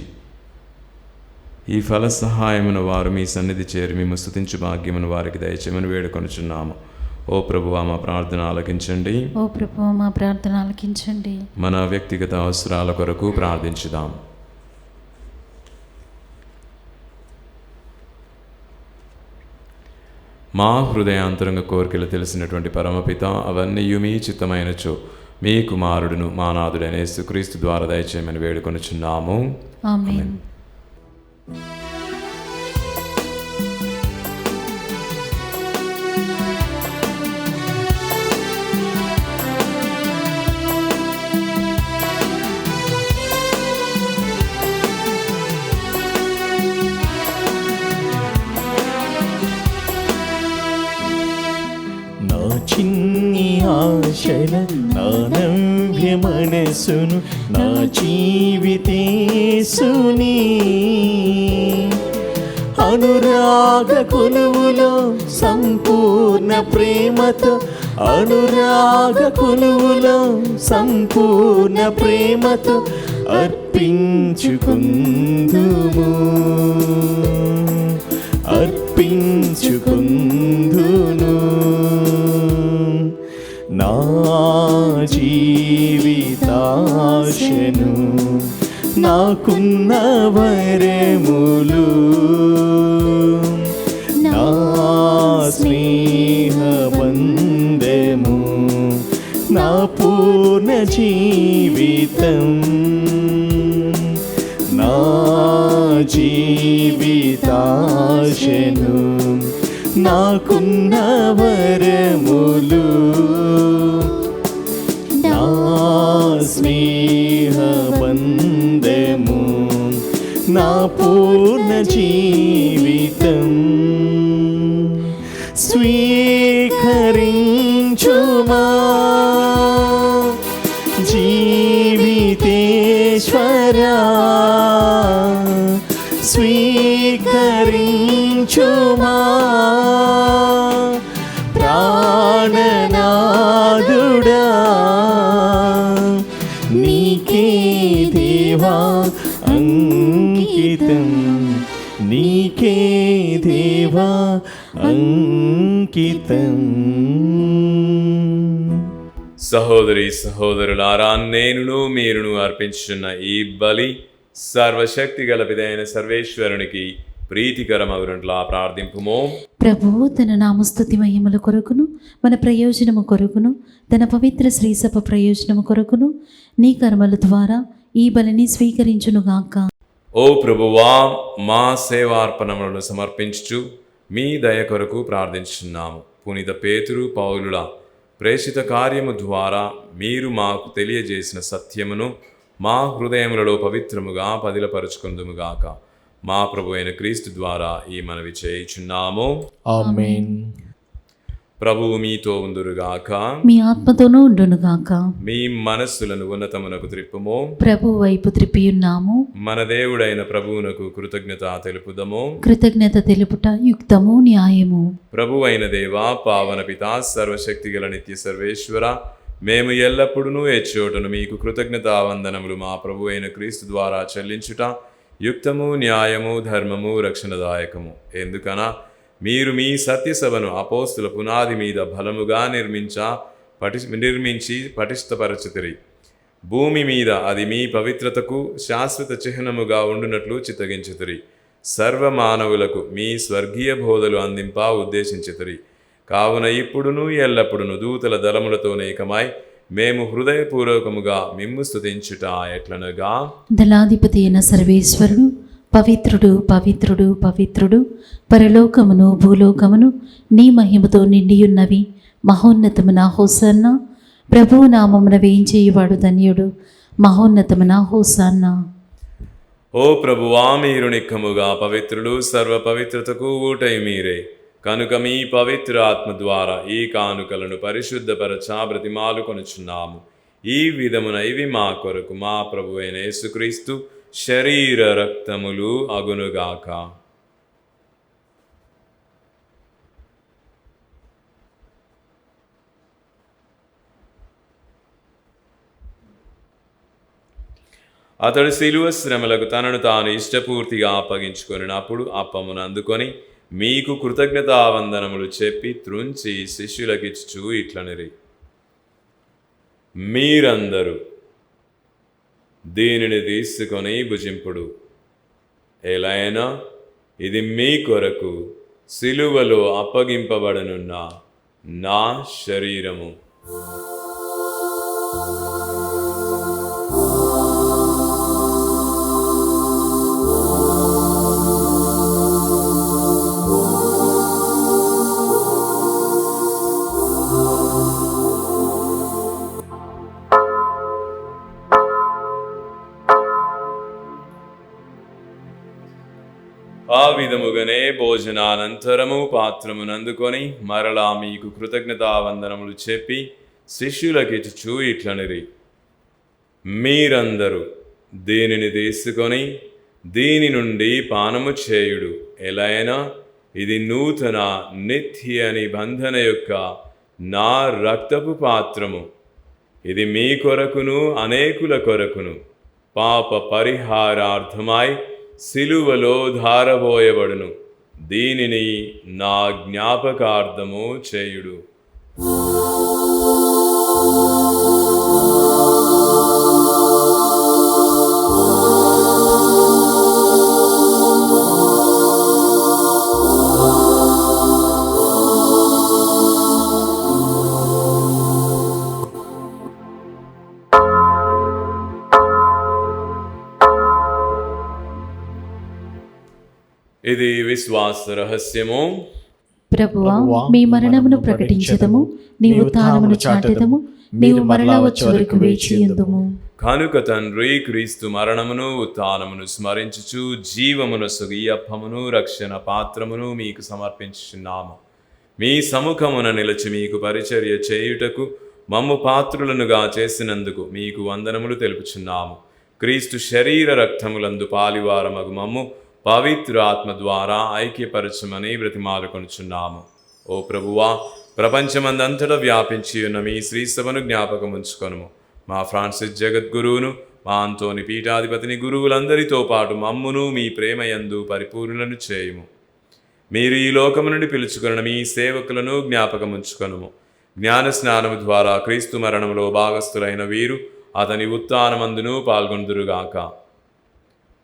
ఈ ఫల సహాయమును వారు మీ సన్నిధి చేరి మేము స్తుతించు భాగ్యమును వారికి దయచేయమని వేడుకొనుచున్నాము. ఓ ప్రభువా మా ప్రార్థన ఆలకించండి. ఓ ప్రభువా మా ప్రార్థన ఆలకించండి. మన వ్యక్తిగత అవసరాల కొరకు ప్రార్థించుదాం. మా హృదయాంతరంగ కోరికలు తెలిసినటువంటి పరమపిత, అవన్నీ మీ చిత్తమైనచో మీ కుమారుడును మా నాథుడైన యేసుక్రీస్తు ద్వారా దయచేయమని వేడుకొనుచున్నాము. ఆమేన్. నా చిన్ని ఆశల నా నవ్య మనసును నా జీవితేసుని అనురాగ కొలువులో సంపూర్ణ ప్రేమతో అనురాగ కొలువులో సంపూర్ణ ప్రేమతో అర్పించుకుందుము అర్పించుకుందును నా జీవితాశను నాకున్న వరములు నా స్నేహ బంధము నా పూర్ణ జీవితం నా జీవితాశను నాకున్న వరములు నా స్నేహ బంధము నా పూర్ణ జీవితం స్వీకరించుమా జీవితేశ్వరా స్వీకరించుమా ప్రాణనాథుడా నీకే దేవా అంకితం నీకే దేవా అంకితం. సహోదరి సహోదరులారా, నేనును మీరును అర్పించున్న ఈ బలి సర్వశక్తి గల పిదైన సర్వేశ్వరునికి ప్రీతికరమగునట్లా ప్రార్థింపుము. ప్రభువు తన నామస్తుతి మహిమల కొరకును మన ప్రయోజనము కొరకును తన పవిత్ర శ్రీసభ ప్రయోజనము కొరకును నీ కర్మల ద్వారా ఈ బలిని స్వీకరించునుగాక. ఓ ప్రభువా, మా సేవార్పణములను సమర్పించుచు మీ దయ కొరకు ప్రార్థించున్నాము. పునీత పేతురు పౌలుల ప్రేషిత కార్యము ద్వారా మీరు మాకు తెలియజేసిన సత్యమును మా హృదయములలో పవిత్రముగా పదిలపరుచుకుందుముగాక. మా ప్రభు అయిన క్రీస్తు ద్వారా ఈ మనవి చేయుచున్నాము. ఆమేన్. ప్రభువు మీతో ఉందురుగాక. మీ ఆత్మతోనూ ఉండునుగాక. మీ మనస్సులను ఉన్నతమునకు త్రిప్పుము. ప్రభు వైపు త్రిప్పియున్నాము. మన దేవుడైన ప్రభువునకు కృతజ్ఞత తెలుపుదము. కృతజ్ఞత తెలుపుట యుక్తము న్యాయము. ప్రభు అయిన దేవా, పావన పితా, సర్వశక్తి గల నిత్య సర్వేశ్వర, మేము ఎల్లప్పుడూ ఎచ్చోటను మీకు కృతజ్ఞతావందనములు మా ప్రభు అయిన క్రీస్తు ద్వారా చెల్లించుట యుక్తము, న్యాయము, ధర్మము, రక్షణదాయకము. ఎందుకనా మీరు మీ సత్యసభను అపోస్తుల పునాది మీద బలముగా నిర్మించి పటిష్టపరచుతిరి. భూమి మీద అది మీ పవిత్రతకు శాశ్వత చిహ్నముగా ఉండునట్లు చిత్తగించుతిరి. సర్వమానవులకు మీ స్వర్గీయ బోధలు అందింప ఉద్దేశించుతిరి. కావున ఇప్పుడును ఎల్లప్పుడును దూతల దళములతో ఏకమై మేము హృదయపూర్వకముగా మిమ్ము స్తుతించుట ఎట్లనగా, దళాధిపతి అయిన సర్వేశ్వరుడు పవిత్రుడు పవిత్రుడు పవిత్రుడు, పరలోకమును భూలోకమును నీ మహిమతో నిండియున్నవి. మహోన్నతమున హోసన్న. ప్రభువు నామమున వేయించేయువాడు ధన్యుడు. మహోన్నతమున హోసన్న. ఓ ప్రభువా, మీరు నిక్కముగా పవిత్రులు, సర్వ పవిత్రతకు ఊటై మీరే. కనుక మీ పవిత్ర ఆత్మ ద్వారా ఈ కానుకలను పరిశుద్ధపరచ బ్రతిమాలు కొనుచున్నాము. ఈ విధమున ఇవి మా కొరకు మా ప్రభువైన యేసుక్రీస్తు శరీర రక్తములు అగునుగాక. అతడు శిలువ శ్రమలకు తనను తాను ఇష్టపూర్తిగా అప్పగించుకొనినప్పుడు అప్పమును అందుకొని మీకు కృతజ్ఞతావందనములు చెప్పి త్రుంచి శిష్యులకిచ్చుచూ ఇట్లనిరి, మీరందరూ దీనిని తీసుకొని భుజింపుడు. ఎలైనా ఇది మీ కొరకు శిలువలో అప్పగింపబడనున్న నా శరీరము. ఆ విధముగానే భోజనానంతరము పాత్రమునందుకొని మరలా మీకు కృతజ్ఞతావందనములు చెప్పి శిష్యులకిచ్చుచూ ఇట్లనిరి, మీరందరూ దీనిని తీసుకొని దీని నుండి పానము చేయుడు. ఎలైనా ఇది నూతన నిత్య నిబంధన యొక్క నా రక్తపు పాత్రము. ఇది మీ కొరకును అనేకుల కొరకును పాప పరిహారార్థమై శిలువలో ధారబోయబడును. దీనిని నా జ్ఞాపకార్థము చేయుడు. ఇది విశ్వాస రహస్యము. ప్రభువా, మీ మరణమును ప్రకటించదము, నీ ఉత్థానమును చాటెదము, నీవు మరలా వచ్చే వరకు వేచియుందుము. కనుక తండ్రి, క్రీస్తు మరణమును ఉత్థానమును స్మరించుచు జీవమును సుగి అప్పమును రక్షణ పాత్రమును మీకు సమర్పించుచున్నాము. మీ సముఖమున నిలిచి మీకు పరిచర్య చేయుటకు మమ్ము పాత్రులనుగా చేసినందుకు మీకు వందనములు తెలుపుచున్నాము. క్రీస్తు శరీర రక్తములందు పాలివారమగు మమ్ము పవిత్ర ఆత్మ ద్వారా ఐక్యపరచమని బ్రతిమాలుకొనుచున్నాము. ఓ ప్రభువా, ప్రపంచమందంతటా వ్యాపించి ఉన్న మీ శ్రీసభను జ్ఞాపకం ఉంచుకొనుము. మా ఫ్రాన్సిస్ జగద్గురువును, మా అంతోని పీఠాధిపతిని, గురువులందరితో పాటు మమ్మును మీ ప్రేమయందు పరిపూర్ణులను చేయుము. మీరు ఈ లోకము నుండి పిలుచుకొనిన మీ సేవకులను జ్ఞాపకం ఉంచుకొనుము. జ్ఞాన స్నానము ద్వారా క్రీస్తు మరణములో భాగస్థులైన వీరు అతని ఉత్థానమందును పాల్గొందురుగాక.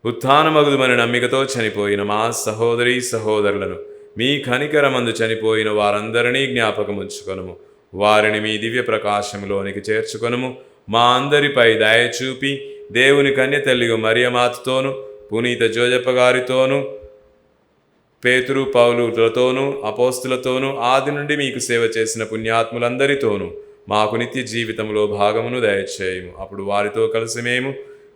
ఉత్థానమగుదుమని నమ్మికతో చనిపోయిన మా సహోదరి సహోదరులను, మీ కనికరమందు చనిపోయిన వారందరినీ జ్ఞాపకం ఉంచుకొనుము. వారిని మీ దివ్య ప్రకాశములోనికి చేర్చుకొనుము. మా అందరిపై దయచూపి దేవుని కన్యతల్లిగా మరియమాతతోను, పునీత జోజప్ప గారితోనూ, పేతురు పౌలులతోనూ, అపోస్తులతోనూ, ఆది నుండి మీకు సేవ చేసిన పుణ్యాత్ములందరితోనూ మాకు నిత్య జీవితంలో భాగమును దయచేయము. అప్పుడు వారితో కలిసి మేము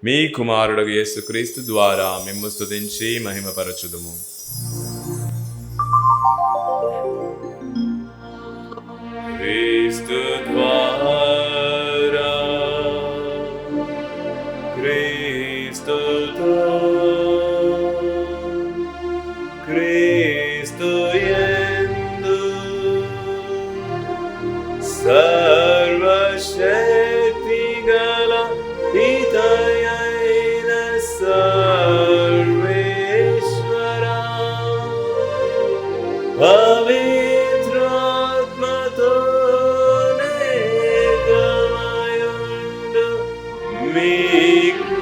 మీ కుమారుడు యేసుక్రీస్తు ద్వారా మిమ్ము స్తుతించి మహిమపరచుదుము. క్రీస్తు ద్వారా, క్రీస్తుతో, క్రీస్తు యందు సర్వశక్తి గల పితయైన సర్వేశ్వరా, పవిత్రాత్మతో నేకమయుండు మీకు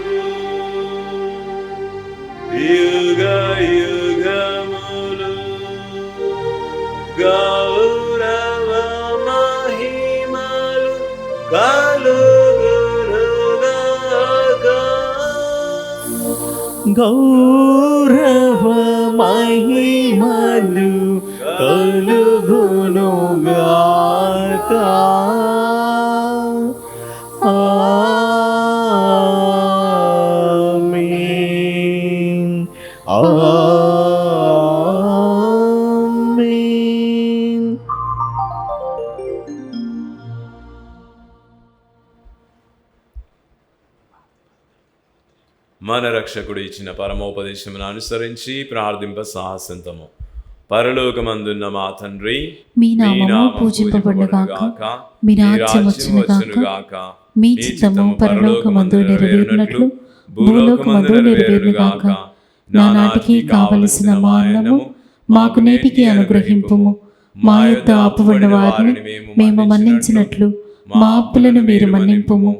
యుగ యుగములు గౌరవ మహిమలు గౌరవ మహిమలు కలుగునుగాక. ఆమేన్. ఆమేన్. మన రక్షకుడు ఇచ్చిన పరమోపదేశమును అనుసరించి ప్రార్థింప సాహసింతము. పరలోకమందున్న మా తండ్రి, మీ నామము పూజింపబడుగాక, మీ రాజ్యం వచ్చునుగాక, మీ చిత్తము పరలోకమందు నెరవేరునట్లు భూలోకమందు నెరవేరుగాక. నానాటికి కావలసిన మా అన్నము మాకు నేటికి అనుగ్రహింపుము. మా యొద్ద అప్పుబడిన వారిని మేము మన్నించినట్లు మా అప్పులను మీరు మన్నింపుము.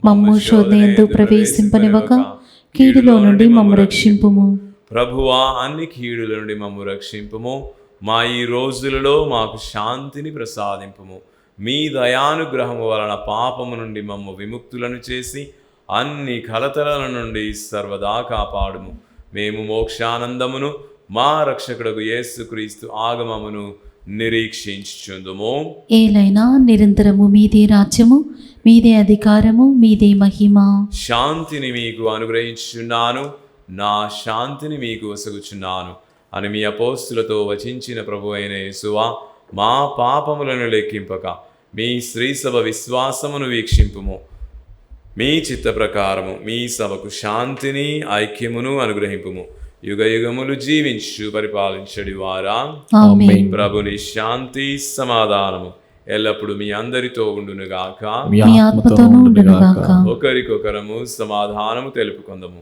మమ్ము శోధనయందు ప్రవేశింపనివ్వక కీడులో నుండి మమ్ము రక్షింపుము. ప్రభువా, అన్ని కీడుల నుండి మమ్ము రక్షింపుము. మా ఈ రోజులలో మాకు శాంతిని ప్రసాదింపుము. మీ దయానుగ్రహము వలన పాపము నుండి మమ్ము విముక్తులను చేసి అన్ని కలతల నుండి సర్వదా కాపాడుము. మేము మోక్షానందమును మా రక్షకుడగు యేసుక్రీస్తు ఆగమమును నిరీక్షించుచుందుము. ఏలైనా నిరంతరము మీదే రాజ్యము, మీదే అధికారము, మీదే మహిమ. శాంతిని మీకు అనుగ్రహించుచున్నాను, నా శాంతిని మీకు వసగుచున్నాను అని మీ అపోస్తులతో వచించిన ప్రభు అయిన యేసువా, మా పాపములను లెక్కింపక మీ శ్రీసభ విశ్వాసమును వీక్షింపుము. మీ చిత్త ప్రకారము మీ సభకు శాంతిని ఐక్యమును అనుగ్రహింపుము. యుగ యుగములు జీవించు పరిపాలించడి వారా, ఆమేన్. ప్రభుని శాంతి సమాధానము ఎల్లప్పుడు మీ అందరితో ఉండునుగాక. మీ ఆత్మతోనూ ఉండునుగాక. ఒకరికొకరము సమాధానము తెలుపుకొందము.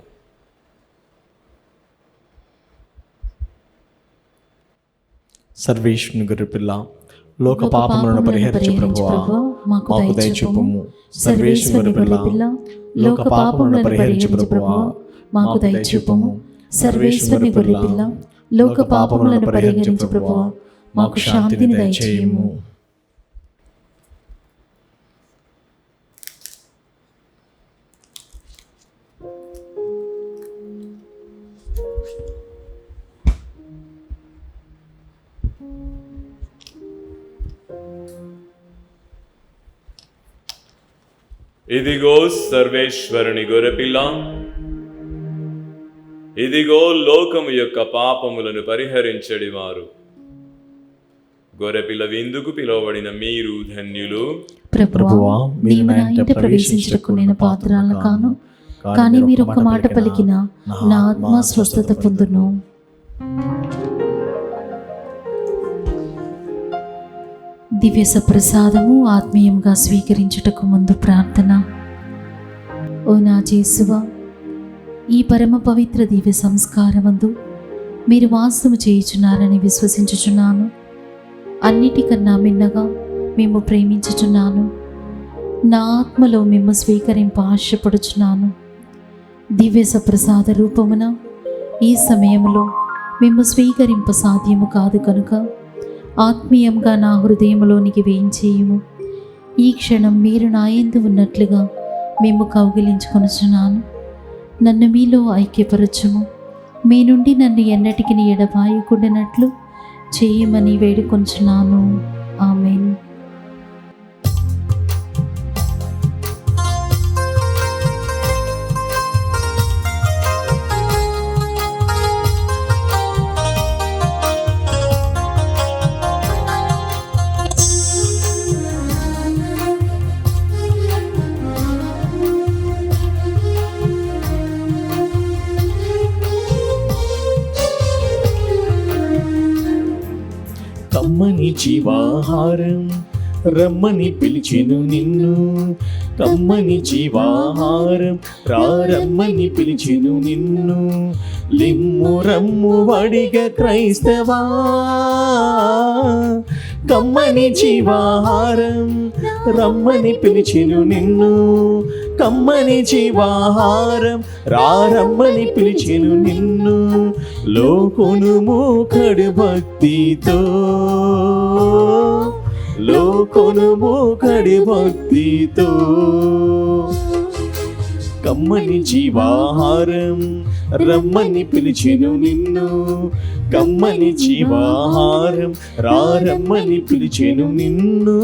సర్వేశ్వరుని గొర్రెపిల్ల, లోక పాపములను పరిహరించు ప్రభువా, మాకు దయచూపుము. సర్వేశ్వరుని గొర్రెపిల్ల, లోక పాపములను పరిహరించు ప్రభువా, మాకు దయచూపుము. సర్వేశ్వరుని గొర్రెపిల్ల, లోక పాపములను పరిహరించు ప్రభువా, మాకు శాంతిని దయచేయుము. ఇదిగో సర్వేశ్వరుని గొర్రెపిల్ల, ఇదిగో లోకము యొక్క పాపములను పరిహరించడి వారు. గొర్రెపిల్ల విందుకు పిలువబడిన మీరు ధన్యులు. ప్రభువా, నీవు నా ఇంట ప్రవేశించుటకు నేను పాత్రలను కాను, కానీ మీరు ఒక్క మాట పలికిన నా ఆత్మ స్వస్థత పొందును. దివ్య సప్రసాదము ఆత్మీయంగా స్వీకరించుటకు ముందు ప్రార్థన. ఓ నా యేసువా, ఈ పరమ పవిత్ర దివ్య సంస్కారమందు మీరు వాసము చేయుచున్నారని విశ్వసించుచున్నాను. అన్నిటికన్నా మిన్నగా మేము ప్రేమించుచున్నాను. నా ఆత్మలో మేము స్వీకరింప ఆశపడుచున్నాను. దివ్య సప్రసాద రూపమున ఈ సమయంలో మేము స్వీకరింప సాధ్యము కాదు కనుక ఆత్మీయంగా నా హృదయంలోనికి వేయించేయము. ఈ క్షణం మీరు నా యందు ఉన్నట్లుగా మేము కౌగిలించుకొనుచున్నాను. నన్ను మీలో ఐక్యపరచుము. మీ నుండి నన్ను ఎన్నటికి ఎడబాయకుండానట్లు చేయమని వేడుకొంచున్నాను. ఆమేన్. కమ్మని జీవాహారం రమ్మని పిలిచెను నిన్ను, కమ్మని జీవాహారం రమ్మని పిలిచెను నిన్ను. లిమ్ము రమ్ము వడిగ క్రైస్తవా, కమ్మని జీవాహారం రమ్మని పిలిచెను నిన్ను, కమ్మని జీవాహారం రమ్మని పిలిచెను నిన్ను. లోకొనుము కడు భక్తితో, లోకొనుము కడు భక్తితో. కమ్మని జీవాహారం రమ్మని పిలిచెను నిన్ను, కమ్మని జీవాహారం రమ్మని పిలిచెను నిన్ను.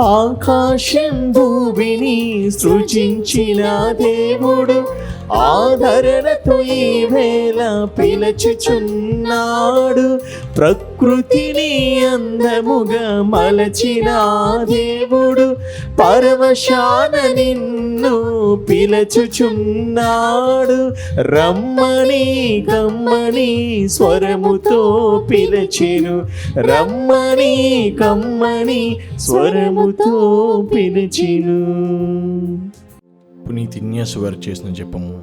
ఆకాశం భూమిని సృజించిన దేవుడు ఆదరణతో ఈ వేళ పిలుచుచున్నాడు. ప్రకృతి ప్రకృతిని అందముగా మలచిన దేవుడు పరవశాన నిన్ను పిలచుచున్నాడు. రమ్మని కమ్మని స్వరముతో పిలిచెను, రమ్మని కమ్మని స్వరముతో పిలిచెను. పునీతి ఇన్యాసు గారు చేసిన జపము.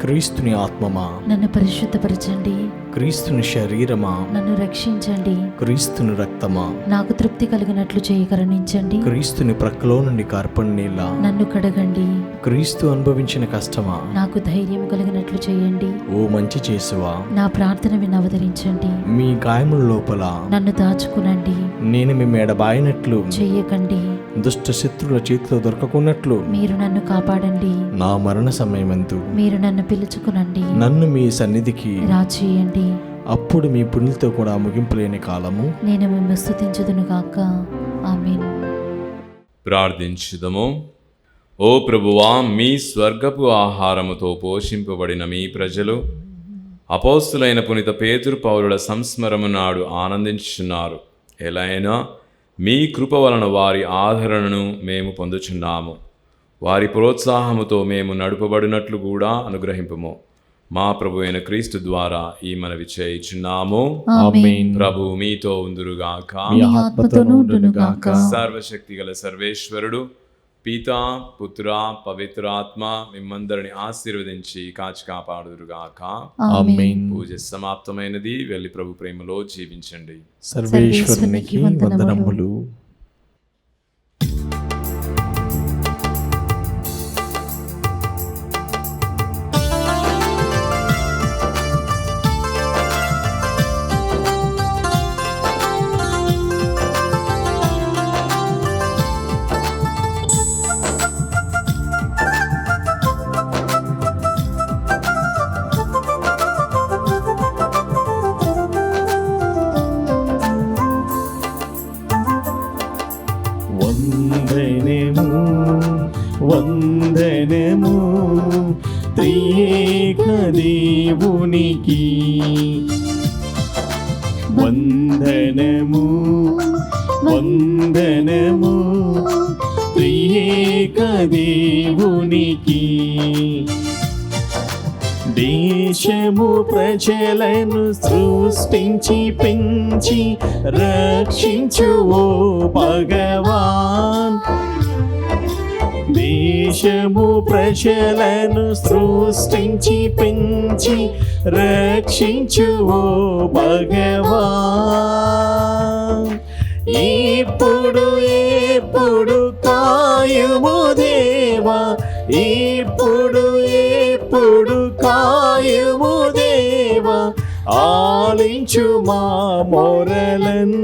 క్రీస్తుని ఆత్మమా నన్ను పరిశుద్ధపరచండి, క్రీస్తుని శరీరమా నన్ను రక్షించండి, క్రీస్తుని రక్తమా నాకు తృప్తి కలిగినట్లు చేయకరణించండి, క్రీస్తుని ప్రక్కలో నుండి కార్పణ నీళ్ళ నన్ను కడగండి, క్రీస్తు అనుభవించిన కష్టమా నాకు ధైర్యం కలిగినట్లు చేయండి, ఓ మంచి చేసువా నా ప్రార్థన వినవదరించండి, మీ గాయముల లోపల నన్ను దాచుకునండి, నేను మీ ఎడబాయినట్లు చెయ్యకండి, దుష్ట శత్రుల చేతిలో దొరకకున్నట్లు మీరు నన్ను కాపాడండి, నా మరణ సమయమందు మీరు నన్ను పిలుచుకునండి, నన్ను మీ సన్నిధికి రాచేయండి, అప్పుడు మీ పుణ్యులతో కూడా ముగింపులేని కాలము నేను మిమ్మల్ని స్తుతించుదును గాక. ఆమేన్. ప్రార్థించుదము. ఓ ప్రభువా, మీ స్వర్గపు ఆహారముతో పోషింపబడిన మీ ప్రజలు అపోస్తులైన పునీత పేతురు పౌలుల సంస్మరము నాడు ఆనందించుచున్నారు. ఎలా అయినా మీ కృప వలన వారి ఆదరణను మేము పొందుచున్నాము. వారి ప్రోత్సాహముతో మేము నడుపబడినట్లు కూడా అనుగ్రహింపుము. మా ప్రభు అయిన క్రీస్తు ద్వారా ఈ మనవి చేయుచున్నాము. ఆమేన్. ప్రభు మీతో ఉందురుగాక. మీ ఆత్మతోనూ ఉండునుగాక. సర్వశక్తి గల సర్వేశ్వరుడు పితా పుత్ర పవిత్రాత్మ మిమ్మందరిని ఆశీర్వదించి కాచి కాపాడుదురుగాక. ఆమేన్. పూజ సమాప్తమైనది. వెళ్ళి ప్రభు ప్రేమలో జీవించండి. సర్వేశ్వరునికి వందనములు. వందనము త్రియేక దేవునికి, వందనము వందనము త్రియేక దేవునికి. దేశము ప్రజలను సృష్టించి పెంచి రక్షించు ఓ భగవాన్, దేశము ప్రజలను సృష్టించి పెంచి రక్షించు ఓ భగవాన్. ఇప్పుడు ఎప్పుడు కాయుము దేవా, ఇప్పుడు ఎప్పుడు కాయుము దేవా, ఆలించు మా మొరలన్.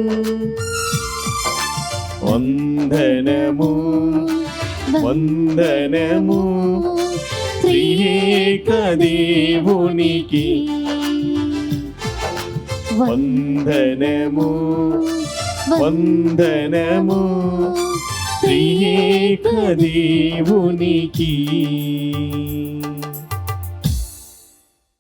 వందనము వందనము త్రియేక దేవునికి, వందనము వందనము త్రియేక దేవునికి.